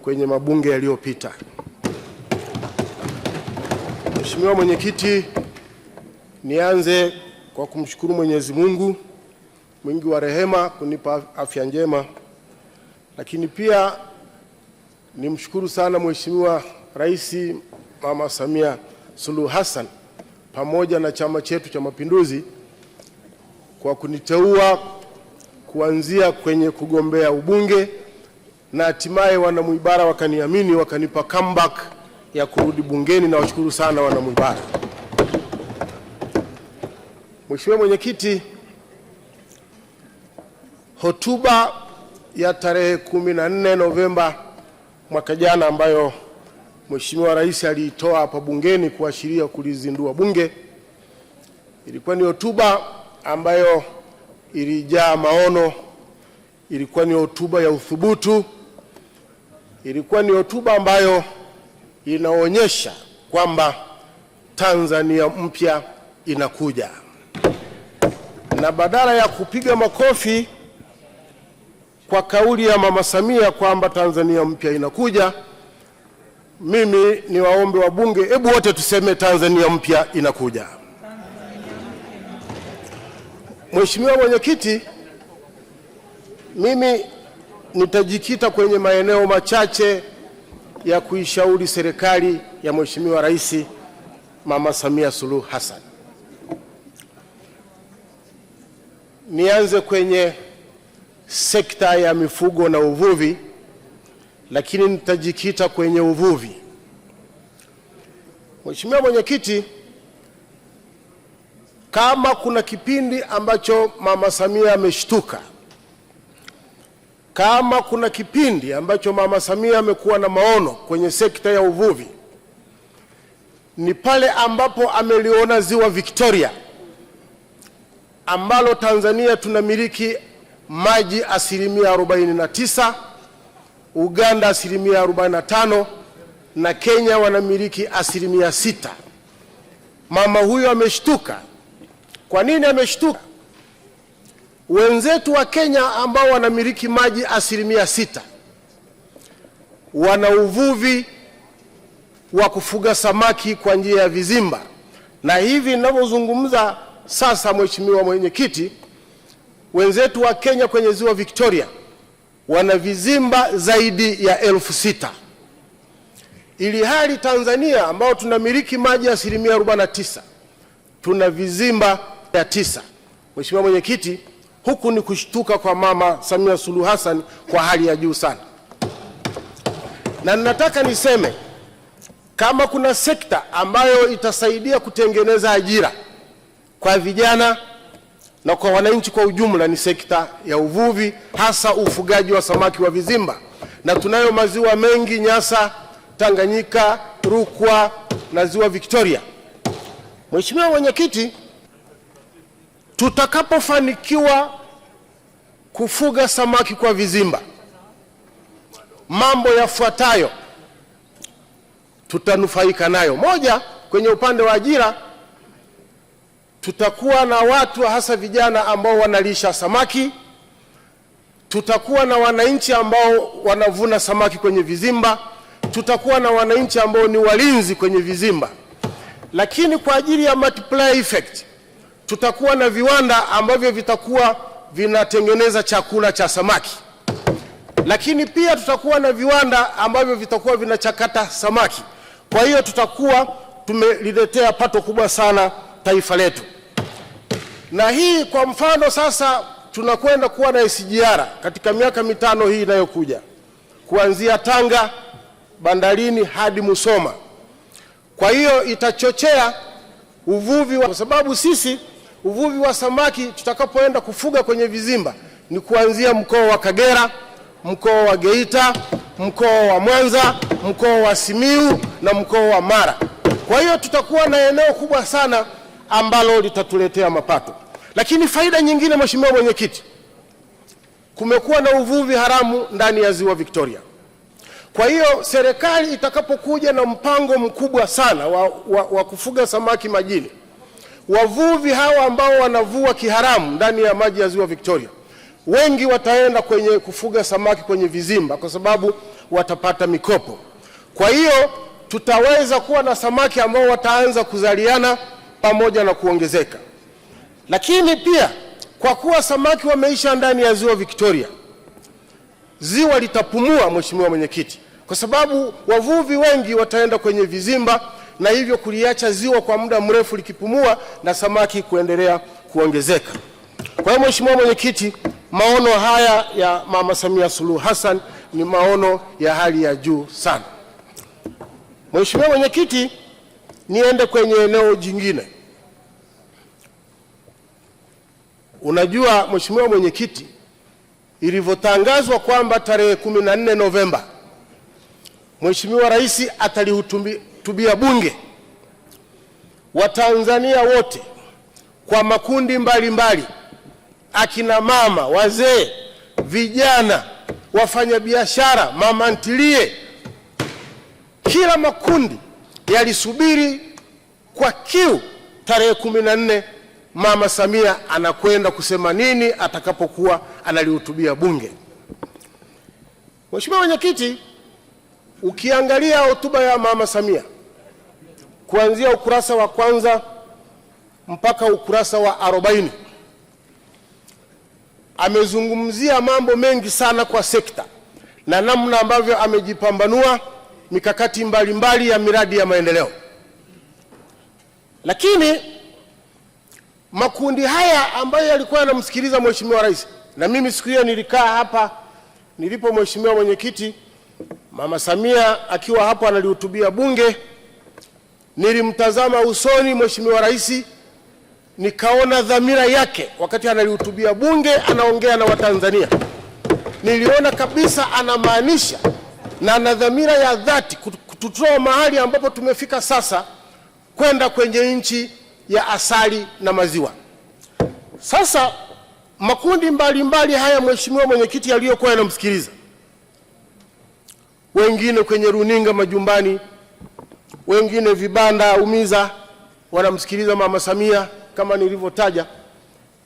kwenye mabunge yaliyopita. Mheshimiwa Mwenyekiti, nianze kwa kumshukuru Mwenyezi Mungu mwingi wa rehema kunipa afya njema, lakini pia nimshukuru sana Mheshimiwa Rais Mama Samia Suluhu Hassan pamoja na chama chetu cha Mapinduzi kwa kuniteua kuanzia kwenye kugombea ubunge na hatimaye Wanamwibara wakaniamini, wakanipa comeback ya kurudi bungeni, na washukuru sana Wanamwibara. Mheshimiwa Mwenyekiti, hotuba ya tarehe 14 Novemba mwaka jana ambayo Mheshimiwa Rais aliitoa hapa bungeni kuashiria kulizindua bunge ilikuwa ni hotuba ambayo ilijaa maono, ilikuwa ni hotuba ya uthubutu, ilikuwa ni hotuba ambayo inaonyesha kwamba Tanzania mpya inakuja. Na badala ya kupiga makofi kwa kauli ya Mama Samia kwamba Tanzania mpya inakuja, mimi ni waombe wabunge, hebu wote tuseme Tanzania mpya inakuja. Mheshimiwa Mwenyekiti, mimi nitajikita kwenye maeneo machache ya kuishauri serikali ya Mheshimiwa Rais Mama Samia Suluhu Hassan. Nianze kwenye sekta ya mifugo na uvuvi, lakini nitajikita kwenye uvuvi. Mheshimiwa Mwenyekiti, kama kuna kipindi ambacho Mama Samia ameshtuka, kama kuna kipindi ambacho Mama Samia amekuwa na maono kwenye sekta ya uvuvi, ni pale ambapo ameliona ziwa Victoria ambalo Tanzania tunamiliki maji 49%, Uganda 45% na Kenya wanamiliki 6%. Mama huyo ameshtuka. Kwa nini ameshtuka? Wenzetu wa Kenya ambao wanamiliki maji 6% wana uvuvi wa kufuga samaki kwa njia ya vizimba, na hivi ninavyozungumza sasa, Mheshimiwa Mwenyekiti, wenzetu wa Kenya kwenye ziwa Victoria wana vizimba zaidi ya 6,000, ili hali Tanzania ambao tunamiliki maji 49% tuna vizimba 9. Mheshimiwa Mwenyekiti, huku ni kushtuka kwa Mama Samia Suluhu Hassan kwa hali ya juu sana. Na ninataka niseme kama kuna sekta ambayo itasaidia kutengeneza ajira kwa vijana na kwa wananchi kwa ujumla ni sekta ya uvuvi, hasa ufugaji wa samaki wa vizimba. Na tunayo maziwa mengi, Nyasa, Tanganyika, Rukwa na ziwa Victoria. Mheshimiwa Mwenyekiti, tutakapofanikiwa kufuga samaki kwa vizimba, mambo yafuatayo tutanufaika nayo. Moja, kwenye upande wa ajira, tutakuwa na watu hasa vijana ambao wanalisha samaki, tutakuwa na wananchi ambao wanavuna samaki kwenye vizimba, tutakuwa na wananchi ambao ni walinzi kwenye vizimba. Lakini kwa ajili ya multiplier effect, tutakuwa na viwanda ambavyo vitakuwa vinatengeneza chakula cha samaki, lakini pia tutakuwa na viwanda ambavyo vitakuwa vinachakata samaki. Kwa hiyo tutakuwa tumeliletea pato kubwa sana taifa letu. Na hii kwa mfano sasa tunakwenda kuwa na SGR katika miaka 5 hii inayokuja, kuanzia Tanga bandarini hadi Musoma. Kwa hiyo itachochea uvuvi kwa sababu sisi uvuvi wa samaki tutakapoenda kufuga kwenye vizimba ni kuanzia mkoa wa Kagera, mkoa wa Geita, mkoa wa Mwanza, mkoa wa Simiyu na mkoa wa Mara. Kwa hiyo tutakuwa na eneo kubwa sana ambalo litatuletea mapato. Lakini faida nyingine, Mheshimiwa Mwenyekiti, kumekuwa na uvuvi haramu ndani ya ziwa Victoria. Kwa hiyo serikali itakapokuja na mpango mkubwa sana wa kufuga samaki majini, wavuvi hawa ambao wanavua kiharamu ndani ya maji ya ziwa Victoria, wengi wataenda kwenye kufuga samaki kwenye vizimba, kwa sababu watapata mikopo. Kwa hiyo tutaweza kuwa na samaki ambao wataanza kuzaliana pamoja na kuongezeka. Lakini pia kwa kuwa samaki wameisha ndani ya ziwa Victoria, ziwa litapumua, Mheshimiwa Mwenyekiti, kwa sababu wavuvi wengi wataenda kwenye vizimba na hivyo kuliacha ziwa kwa muda mrefu likipumua na samaki kuendelea kuongezeka. Kwa hiyo Mheshimiwa Mwenyekiti, maono haya ya Mama Samia Suluhu Hassan ni maono ya hali ya juu sana. Mheshimiwa Mwenyekiti, niende kwenye eneo jingine. Unajua Mheshimiwa Mwenyekiti, ilivyotangazwa kwamba tarehe 14 Novemba Mheshimiwa Rais atalihutubia Bunge, Watanzania wote kwa makundi mbalimbali, akina mama, wazee, vijana, wafanyabiashara, mama ntilie, kila makundi yalisubiri kwa kiu tarehe 14 Mama Samia anakwenda kusema nini atakapokuwa analihutubia Bunge. Mheshimiwa Mwenyekiti, ukiangalia hotuba ya Mama Samia kuanzia ukurasa wa kwanza mpaka ukurasa wa 40, amezungumzia mambo mengi sana kwa sekta na namna ambavyo amejipambanua mikakati mbalimbali ya miradi ya maendeleo. Lakini makundi haya ambayo yalikuwa yanamsikiliza Mheshimiwa Rais, na mimi siku hiyo nilikaa hapa nilipo, Mheshimiwa Mwenyekiti, Mama Samia akiwa hapo analihutubia Bunge, nilimtazama usoni Mheshimiwa Rais, nikaona dhamira yake wakati analihutubia Bunge, anaongea na Watanzania. Niliona kabisa anamaanisha na ana dhamira ya dhati kututoa mahali ambapo tumefika sasa kwenda kwenye nchi ya asali na maziwa. Sasa makundi mbalimbali haya Mheshimiwa Mwenyekiti yaliyokuwa yanamsikiliza, wengine kwenye runinga majumbani, wengine vibanda umiza, wanamsikiliza Mama Samia kama nilivyotaja.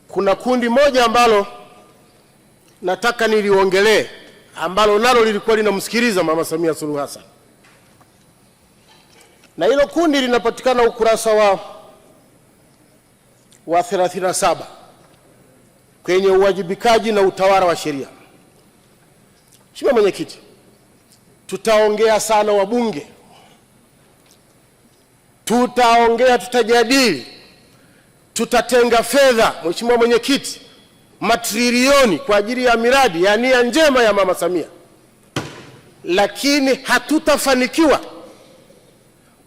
Kuna kundi moja ambalo nataka niliongelee, ambalo nalo lilikuwa linamsikiliza Mama Samia Suluhu Hassan, na hilo kundi linapatikana ukurasa wa 37 kwenye uwajibikaji na utawala wa sheria. Mheshimiwa Mwenyekiti, tutaongea sana wabunge, tutaongea, tutajadili, tutatenga fedha Mheshimiwa Mwenyekiti, matrilioni kwa ajili ya miradi ya nia njema ya Mama Samia, lakini hatutafanikiwa.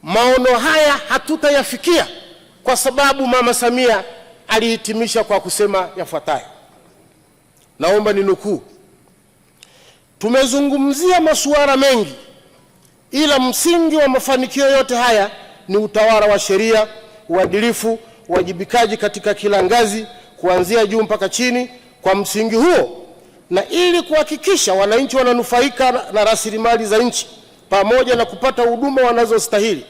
Maono haya hatutayafikia kwa sababu Mama Samia alihitimisha kwa kusema yafuatayo. Naomba ninukuu: tumezungumzia masuala mengi, ila msingi wa mafanikio yote haya ni utawala wa sheria, uadilifu, uwajibikaji katika kila ngazi kuanzia juu mpaka chini. Kwa msingi huo, na ili kuhakikisha wananchi wananufaika na rasilimali za nchi pamoja na kupata huduma wanazostahili,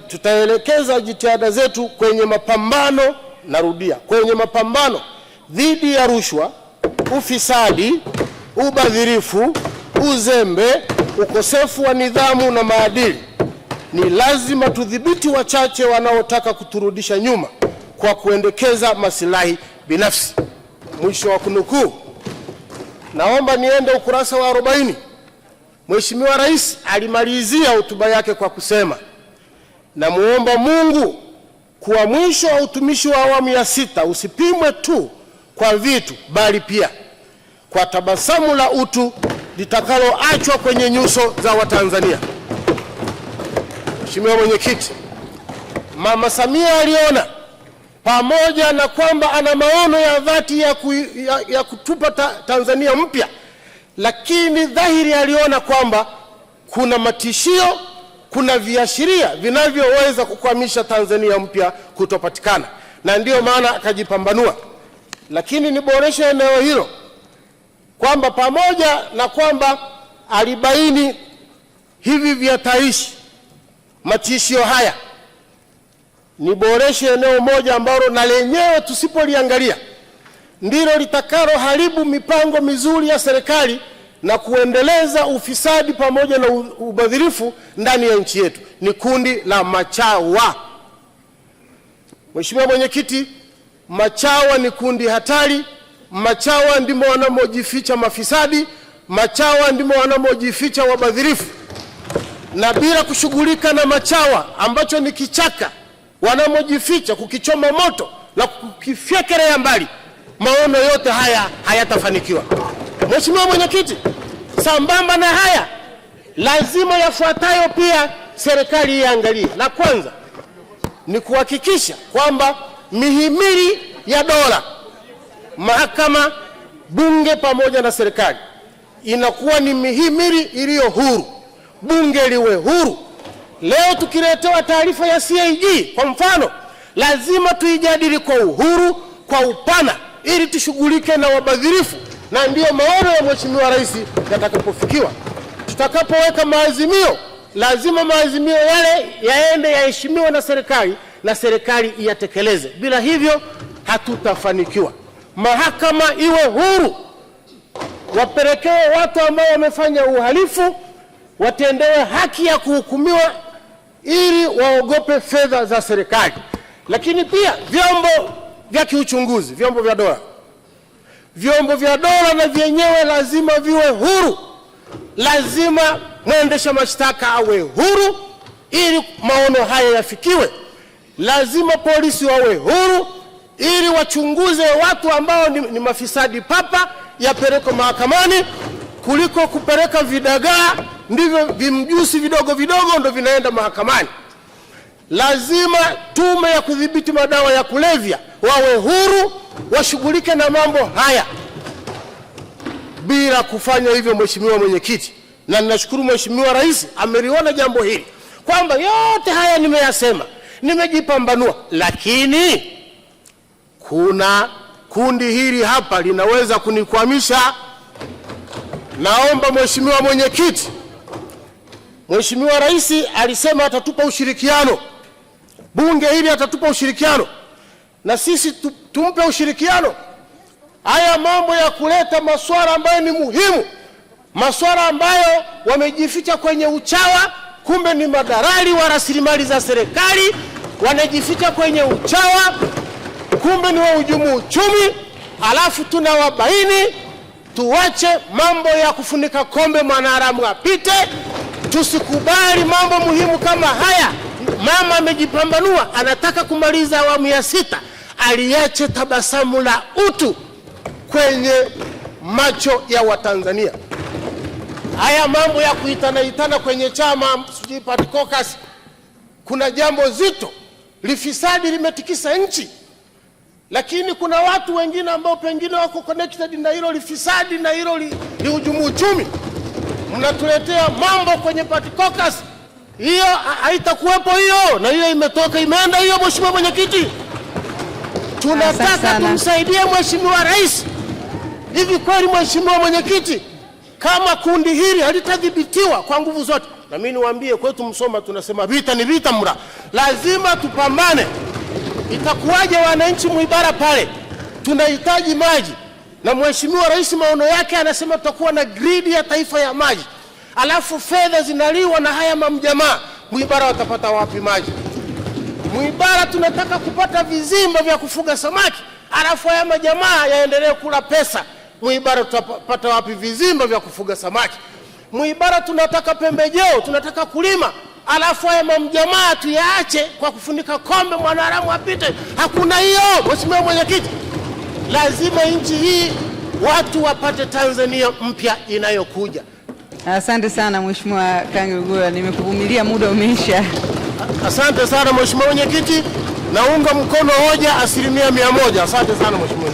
tutaelekeza jitihada zetu kwenye mapambano, narudia, kwenye mapambano dhidi ya rushwa, ufisadi, ubadhirifu, uzembe, ukosefu wa nidhamu na maadili. Ni lazima tudhibiti wachache wanaotaka kuturudisha nyuma kwa kuendekeza maslahi binafsi. Mwisho wa kunukuu. Naomba niende ukurasa wa 40. Mheshimiwa Rais alimalizia hotuba yake kwa kusema, namuomba Mungu kuwa mwisho wa utumishi wa awamu ya 6 usipimwe tu kwa vitu, bali pia kwa tabasamu la utu litakaloachwa kwenye nyuso za Watanzania. Mheshimiwa Mwenyekiti, Mama Samia aliona, pamoja na kwamba ana maono ya dhati ya kutupa Tanzania mpya, lakini dhahiri aliona kwamba kuna matishio, kuna viashiria vinavyoweza kukwamisha Tanzania mpya kutopatikana, na ndiyo maana akajipambanua. Lakini niboreshe eneo hilo kwamba pamoja na kwamba alibaini hivi vihatarishi, matishio haya, niboreshe eneo moja ambalo na lenyewe tusipoliangalia ndilo litakalo haribu mipango mizuri ya serikali na kuendeleza ufisadi pamoja na ubadhirifu ndani ya nchi yetu ni kundi la machawa. Mheshimiwa Mwenyekiti, machawa ni kundi hatari. Machawa ndimo wanamojificha mafisadi, machawa ndimo wanamojificha wabadhirifu. Na bila kushughulika na machawa ambacho ni kichaka wanamojificha, kukichoma moto na kukifyekelea mbali, maono yote haya hayatafanikiwa. Mheshimiwa Mwenyekiti, sambamba na haya lazima yafuatayo pia serikali iangalie. La kwanza ni kuhakikisha kwamba mihimili ya dola, mahakama, bunge pamoja na serikali inakuwa ni mihimili iliyo huru. Bunge liwe huru. Leo tukiletewa taarifa ya CAG kwa mfano, lazima tuijadili kwa uhuru, kwa upana, ili tushughulike na wabadhirifu, na ndiyo maono ya Mheshimiwa Rais yatakapofikiwa. Tutakapoweka maazimio, lazima maazimio yale yaende yaheshimiwe na serikali iyatekeleze. Bila hivyo hatutafanikiwa. Mahakama iwe huru, wapelekewe watu ambao wamefanya uhalifu, watendewe haki ya kuhukumiwa ili waogope fedha za serikali. Lakini pia vyombo vya kiuchunguzi, vyombo vya dola na vyenyewe lazima viwe huru. Lazima mwendesha mashtaka awe huru ili maono haya yafikiwe. Lazima polisi wawe huru ili wachunguze watu ambao ni mafisadi papa, yapelekwe mahakamani, kuliko kupeleka vidagaa, ndivyo vimjusi vidogo vidogo ndo vinaenda mahakamani. Lazima tume ya kudhibiti madawa ya kulevya wawe huru, washughulike na mambo haya. Bila kufanya hivyo, Mheshimiwa Mwenyekiti, na ninashukuru Mheshimiwa Rais ameliona jambo hili, kwamba yote haya nimeyasema, nimejipambanua, lakini kuna kundi hili hapa linaweza kunikwamisha. Naomba Mheshimiwa Mwenyekiti, Mheshimiwa Rais alisema atatupa ushirikiano, bunge hili atatupa ushirikiano, na sisi tumpe ushirikiano. Haya mambo ya kuleta masuala ambayo ni muhimu, masuala ambayo wamejificha kwenye uchawa, kumbe ni madalali wa rasilimali za serikali, wanajificha kwenye uchawa, kumbe ni wahujumu uchumi, alafu tunawabaini. Tuache mambo ya kufunika kombe mwanaharamu apite. Tusikubali mambo muhimu kama haya. Mama amejipambanua, anataka kumaliza awamu ya 6, aliache tabasamu la utu kwenye macho ya Watanzania. Haya mambo ya kuitana kwenye chama sijui party caucus, kuna jambo zito, lifisadi limetikisa nchi, lakini kuna watu wengine ambao pengine wako connected na hilo lifisadi na hilo lihujumu uchumi. Mnatuletea mambo kwenye party caucus, hiyo haitakuwepo hiyo, na hiyo imetoka imeenda hiyo. Mheshimiwa Mwenyekiti, tunataka tumsaidie Mheshimiwa Rais. Hivi kweli Mheshimiwa Mwenyekiti, kama kundi hili halitadhibitiwa kwa nguvu zote, na mimi niwaambie kwetu Msoma tunasema vita ni vita mra, lazima tupambane. Itakuwaje wananchi Mwibara pale tunahitaji maji, na Mheshimiwa Rais maono yake anasema tutakuwa na grid ya taifa ya maji, alafu fedha zinaliwa na haya mamjamaa? Mwibara watapata wapi maji? Mwibara tunataka kupata vizimba vya kufuga samaki, alafu haya majamaa yaendelee kula pesa. Mwibara tutapata wapi vizimba vya kufuga samaki? Mwibara tunataka pembejeo, tunataka kulima, alafu haya mamjamaa tuyaache kwa kufunika kombe mwanaharamu apite. Hakuna hiyo. Mheshimiwa Mwenyekiti, lazima nchi hii watu wapate Tanzania mpya inayokuja. Asante sana Mheshimiwa Kangi Lugola, nimekuvumilia, muda umeisha. Asante sana Mheshimiwa Mwenyekiti, naunga mkono hoja 100%. Asante sana Mheshimiwa.